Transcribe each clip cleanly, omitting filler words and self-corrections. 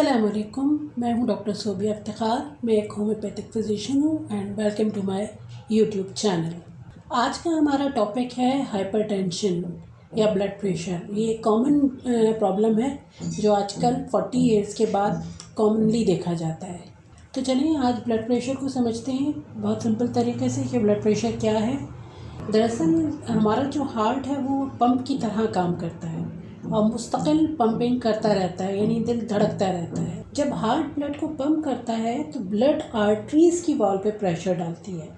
अस्सलामुअलैकुम, मैं हूं डॉक्टर सोबिया इफ्तिखार। मैं एक होम्योपैथिक फिजिशियन हूं and welcome to my YouTube channel. आज का हमारा टॉपिक है हाइपरटेंशन या ब्लड प्रेशर। ये कॉमन प्रॉब्लम है जो आजकल 40 इयर्स के बाद कॉमनली देखा जाता है। तो चलिए आज ब्लड प्रेशर को समझते हैं बहुत सिंपल तरीके से कि ब्लड प्रेशर क्या है। दरअसल हमारा जो हार्ट है वो पंप की तरह काम करता है और मुस्तकिल पंपिंग करता रहता है, यानी दिल धड़कता रहता है। जब हार्ट ब्लड को पंप करता है तो ब्लड आर्टरीज़ की वॉल पे प्रेशर डालती है,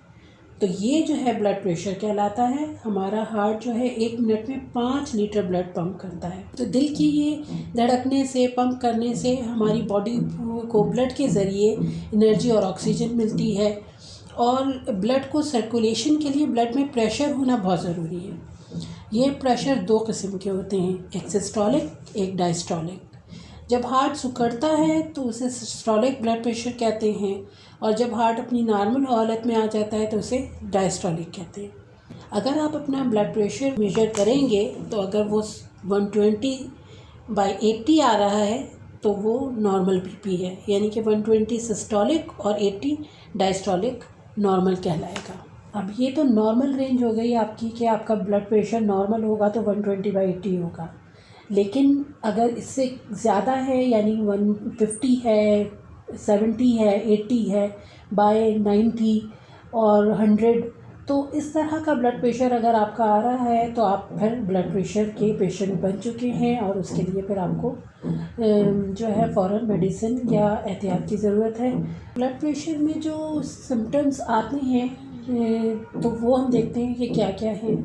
तो ये जो है ब्लड प्रेशर कहलाता है। हमारा हार्ट जो है 1 मिनट में 5 लीटर ब्लड पंप करता है। तो दिल की ये धड़कने से, पंप करने से हमारी बॉडी को ब्लड के ज़रिए एनर्जी और ऑक्सीजन मिलती है और ब्लड को सर्कुलेशन के लिए ब्लड में प्रेशर होना बहुत ज़रूरी है। ये प्रेशर 2 किस्म के होते हैं, एक सिस्टोलिक, एक डायस्टोलिक। जब हार्ट सिकुड़ता है तो उसे सिस्टोलिक ब्लड प्रेशर कहते हैं और जब हार्ट अपनी नॉर्मल हालत में आ जाता है तो उसे डायस्टोलिक कहते हैं। अगर आप अपना ब्लड प्रेशर मेजर करेंगे तो अगर वो 120/80 आ रहा है तो वो नॉर्मल बीपी है, यानी कि 120 सिस्टोलिक और 80 डायस्टोलिक नॉर्मल कहलाएगा। अब ये तो नॉर्मल रेंज हो गई आपकी कि आपका ब्लड प्रेशर नॉर्मल होगा तो 120/80 होगा, लेकिन अगर इससे ज़्यादा है यानी 150 है, 70 है, 80 है, बाय 90 और 100, तो इस तरह का ब्लड प्रेशर अगर आपका आ रहा है तो आप फिर ब्लड प्रेशर के पेशेंट बन चुके हैं और उसके लिए फिर आपको जो है फ़ौरन मेडिसिन या एहतियात की ज़रूरत है। ब्लड प्रेशर में जो सिम्टम्स आते हैं तो वो हम देखते हैं कि क्या क्या है।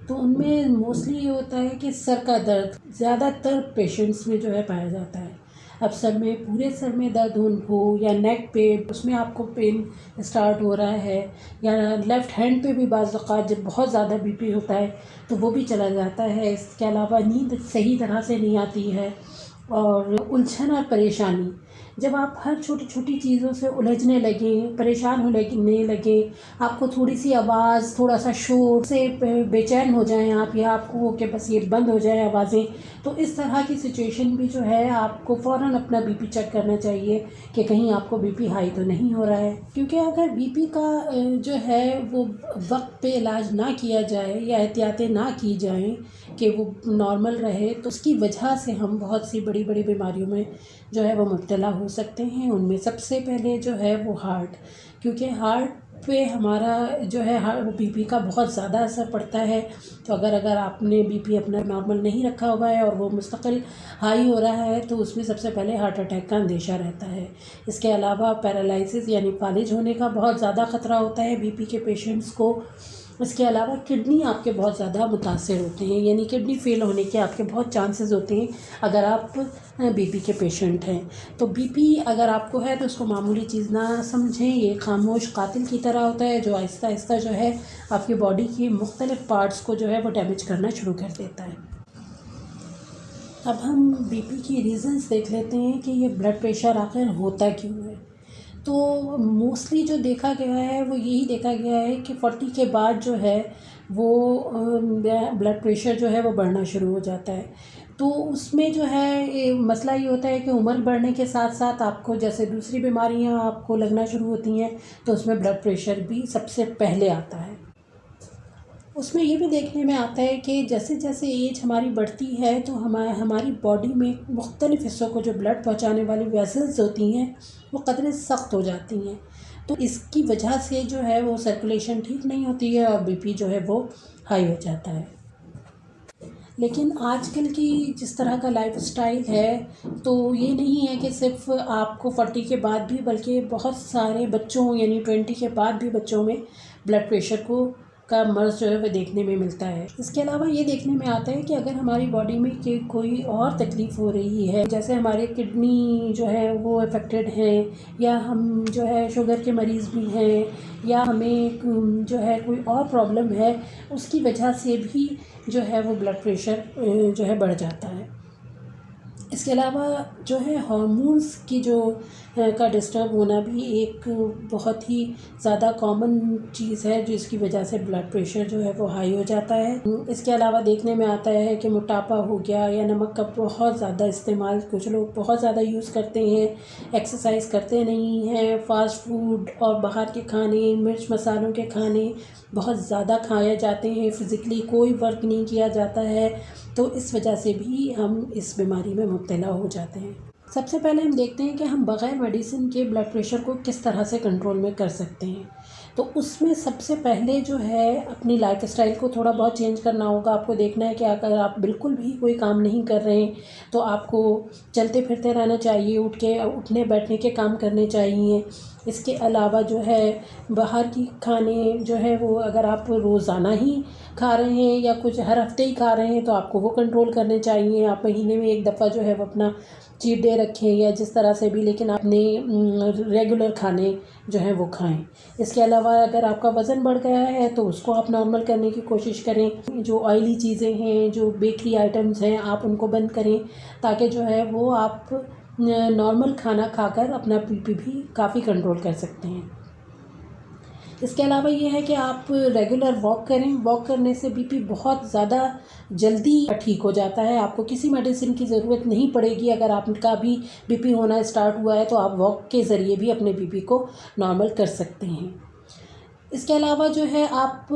तो उनमें मोस्टली ये होता है कि सर का दर्द ज़्यादातर पेशेंट्स में जो है पाया जाता है। अब सर में, पूरे सर में दर्द हो या नेक पे, उसमें आपको पेन स्टार्ट हो रहा है, या लेफ़्ट हैंड पे भी बाज़ औक़ात जब बहुत ज़्यादा बीपी होता है तो वो भी चला जाता है। इसके अलावा नींद सही तरह से नहीं आती है और उलझन और परेशानी, जब आप हर छोटी छोटी चीज़ों से उलझने लगें, परेशान होने लगे, आपको थोड़ी सी आवाज़, थोड़ा सा शोर से बेचैन हो जाएं आप, या आपको हो कि बस ये बंद हो जाए आवाज़ें, तो इस तरह की सिचुएशन भी जो है आपको फ़ौरन अपना बीपी चेक करना चाहिए कि कहीं आपको बीपी हाई तो नहीं हो रहा है। क्योंकि अगर बीपी का जो है वो वक्त पे इलाज ना किया जाए या एहतियातें ना की जाएं कि वो नॉर्मल रहे तो उसकी वजह से हम बहुत सी बड़ी बड़ी बीमारियों में जो है वो मुब्तला हो सकते हैं। उनमें सबसे पहले जो है वो हार्ट, क्योंकि हार्ट पे हमारा जो है बीपी का बहुत ज़्यादा असर पड़ता है। तो अगर आपने बीपी अपना नॉर्मल नहीं रखा हुआ है और वो मुस्तकिल हाई हो रहा है तो उसमें सबसे पहले हार्ट अटैक का अंदेशा रहता है। इसके अलावा पैरालिसिस यानी फालिज होने का बहुत ज़्यादा ख़तरा होता है बीपी के पेशेंट्स को। इसके अलावा किडनी आपके बहुत ज़्यादा मुतासिर होते हैं, यानी किडनी फेल होने के आपके बहुत चांसेस होते हैं अगर आप बीपी के पेशेंट हैं। तो बीपी अगर आपको है तो उसको मामूली चीज़ ना समझें, ये खामोश कातिल की तरह होता है जो आहिस्ता आहिस्ता जो है आपकी बॉडी के मुख्तलिफ पार्ट्स को जो है वो डैमेज करना शुरू कर देता है। अब हम बीपी की रीज़न्स देख लेते हैं कि ये ब्लड प्रेशर आखिर होता क्यों है। तो मोस्टली जो देखा गया है वो यही देखा गया है कि 40 के बाद जो है वो ब्लड प्रेशर जो है वो बढ़ना शुरू हो जाता है। तो उसमें जो है मसला ये होता है कि उम्र बढ़ने के साथ साथ आपको जैसे दूसरी बीमारियां आपको लगना शुरू होती हैं तो उसमें ब्लड प्रेशर भी सबसे पहले आता है। उसमें ये भी देखने में आता है कि जैसे जैसे एज हमारी बढ़ती है तो हमारी बॉडी में मुख्तलिफ़ हिस्सों को जो ब्लड पहुंचाने वाली वेसल्स होती हैं वो कतरे सख्त हो जाती हैं। तो इसकी वजह से जो है वो सर्कुलेशन ठीक नहीं होती है और बीपी जो है वो हाई हो जाता है। लेकिन आजकल की जिस तरह का लाइफस्टाइल है तो ये नहीं है कि सिर्फ आपको 40 के बाद भी, बल्कि बहुत सारे बच्चों यानी 20 के बाद भी बच्चों में ब्लड प्रेशर का मर्ज़ जो है वह देखने में मिलता है। इसके अलावा ये देखने में आता है कि अगर हमारी बॉडी में कोई और तकलीफ़ हो रही है, जैसे हमारे किडनी जो है वो अफेक्टेड हैं, या हम जो है शुगर के मरीज़ भी हैं, या हमें जो है कोई और प्रॉब्लम है, उसकी वजह से भी जो है वो ब्लड प्रेशर जो है बढ़ जाता है। इसके अलावा जो है हार्मोन्स की जो का डिस्टर्ब होना भी एक बहुत ही ज़्यादा कॉमन चीज़ है, जिसकी वजह से ब्लड प्रेशर जो है वो हाई हो जाता है। इसके अलावा देखने में आता है कि मोटापा हो गया या नमक का बहुत ज़्यादा इस्तेमाल, कुछ लोग बहुत ज़्यादा यूज़ करते हैं, एक्सरसाइज करते नहीं हैं, फास्ट फूड और बाहर के खाने, मिर्च मसालों के खाने बहुत ज़्यादा खाए जाते हैं, फिज़िकली कोई वर्क नहीं किया जाता है, तो इस वजह से भी हम इस बीमारी में मुब्तला हो जाते हैं। सबसे पहले हम देखते हैं कि हम बग़ैर मेडिसिन के ब्लड प्रेशर को किस तरह से कंट्रोल में कर सकते हैं। तो उसमें सबसे पहले जो है अपनी लाइफ़स्टाइल को थोड़ा बहुत चेंज करना होगा। आपको देखना है कि अगर आप बिल्कुल भी कोई काम नहीं कर रहे हैं तो आपको चलते फिरते रहना चाहिए, उठने बैठने के काम करने चाहिए। इसके अलावा जो है बाहर की खाने जो है वो अगर आप रोज़ाना ही खा रहे हैं या कुछ हर हफ्ते ही खा रहे हैं तो आपको वो कंट्रोल करने चाहिए। आप महीने में एक दफ़ा जो है वो अपना चीट डे रखें या जिस तरह से भी, लेकिन अपने रेगुलर खाने जो हैं वो खाएं। इसके अलावा अगर आपका वज़न बढ़ गया है तो उसको आप नॉर्मल करने की कोशिश करें। जो ऑयली चीज़ें हैं, जो बेकरी आइटम्स हैं, आप उनको बंद करें ताकि जो है वो आप नॉर्मल खाना खाकर अपना बीपी भी काफ़ी कंट्रोल कर सकते हैं। इसके अलावा ये है कि आप रेगुलर वॉक करें। वॉक करने से बीपी बहुत ज़्यादा जल्दी ठीक हो जाता है। आपको किसी मेडिसिन की ज़रूरत नहीं पड़ेगी। अगर आपका भी बीपी होना स्टार्ट हुआ है तो आप वॉक के ज़रिए भी अपने बीपी को नॉर्मल कर सकते हैं। इसके अलावा जो है आप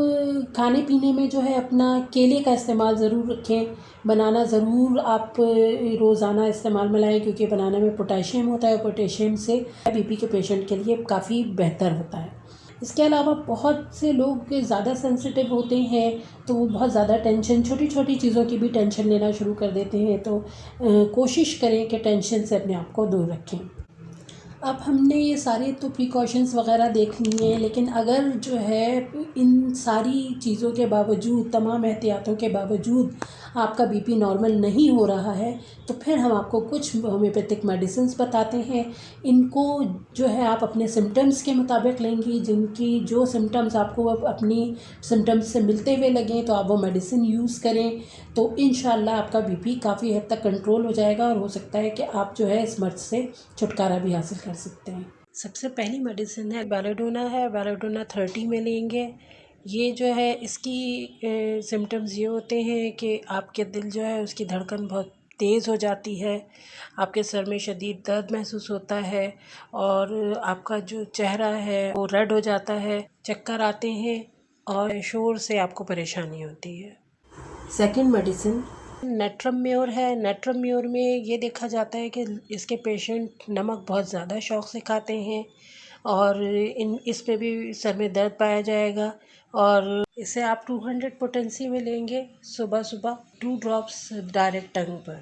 खाने पीने में जो है अपना केले का इस्तेमाल ज़रूर रखें। बनाना ज़रूर आप रोज़ाना इस्तेमाल में लाएँ, क्योंकि बनाना में पोटेशियम होता है और पोटेशियम से बीपी के पेशेंट के लिए काफ़ी बेहतर होता है। इसके अलावा बहुत से लोग ज़्यादा सेंसिटिव होते हैं तो वो बहुत ज़्यादा टेंशन, छोटी छोटी चीज़ों की भी टेंशन लेना शुरू कर देते हैं। तो कोशिश करें कि टेंशन से अपने आप को दूर रखें। अब हमने ये सारे तो प्रिकॉशंस वगैरह देख लिए हैं, लेकिन अगर जो है इन सारी चीज़ों के बावजूद, तमाम एहतियातों के बावजूद आपका बीपी नॉर्मल नहीं हो रहा है तो फिर हम आपको कुछ होम्योपैथिक मेडिसिन्स बताते हैं। इनको जो है आप अपने सिम्टम्स के मुताबिक लेंगी, जिनकी जो सिम्टम्स आपको अपनी सिम्टम्स से मिलते हुए लगें तो आप वो मेडिसिन यूज़ करें। तो इंशाल्लाह आपका बीपी काफ़ी हद तक कंट्रोल हो जाएगा और हो सकता है कि आप जो है इस मर्ज़ से छुटकारा भी हासिल कर सकते हैं। सबसे पहली मेडिसिन है बेलाडोना 30 में लेंगे। ये जो है इसकी सिम्टम्स ये होते हैं कि आपके दिल जो है उसकी धड़कन बहुत तेज़ हो जाती है, आपके सर में शदीद दर्द महसूस होता है और आपका जो चेहरा है वो रेड हो जाता है, चक्कर आते हैं और शोर से आपको परेशानी होती है। सेकंड मेडिसिन नेट्रम है। नेट्रम में ये देखा जाता है कि इसके पेशेंट नमक बहुत ज़्यादा शौक़ से खाते हैं और इस पे भी सर में दर्द पाया जाएगा और इसे आप 200 पोटेंसी में लेंगे सुबह सुबह, 2 ड्रॉप्स डायरेक्ट टंग पर।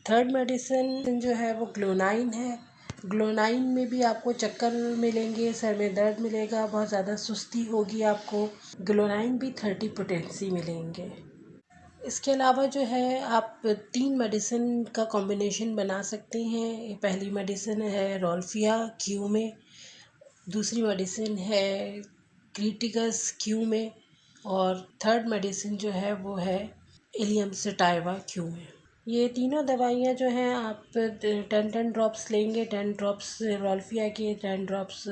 थर्ड मेडिसिन जो है वो ग्लोनाइन है। ग्लोनाइन में भी आपको चक्कर मिलेंगे, सर में दर्द मिलेगा, बहुत ज़्यादा सुस्ती होगी आपको। ग्लोनाइन भी 30 पोटेंसी मिलेंगे। इसके अलावा जो है आप 3 मेडिसिन का कॉम्बिनेशन बना सकते हैं। पहली मेडिसिन है रोल्फिया क्यू में, दूसरी मेडिसिन है क्रिटिकस क्यू में और थर्ड मेडिसिन जो है वो है इलियम सटाइवा क्यू में। ये तीनों दवाइयाँ जो हैं आप 10 ड्रॉप्स लेंगे, 10 ड्रॉप्स रोल्फिया के, 10 ड्रॉप्स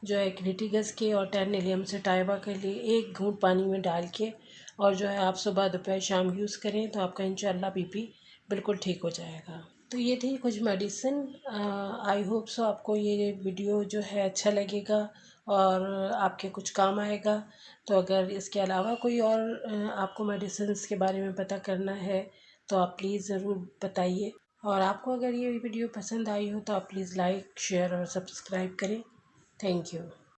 जो है क्रिटिकस के और 10 इलियम सटाइवा के लिए 1 घूंट पानी में डाल के और जो है आप सुबह दोपहर शाम यूज़ करें तो आपका इंशाल्लाह बीपी बिल्कुल ठीक हो जाएगा। तो ये थी कुछ मेडिसिन। आई होप सो आपको ये वीडियो जो है अच्छा लगेगा और आपके कुछ काम आएगा। तो अगर इसके अलावा कोई और आपको मेडिसिन्स के बारे में पता करना है तो आप प्लीज़ ज़रूर बताइए और आपको अगर ये वीडियो पसंद आई हो तो आप प्लीज़ लाइक, शेयर और सब्सक्राइब करें। Thank you.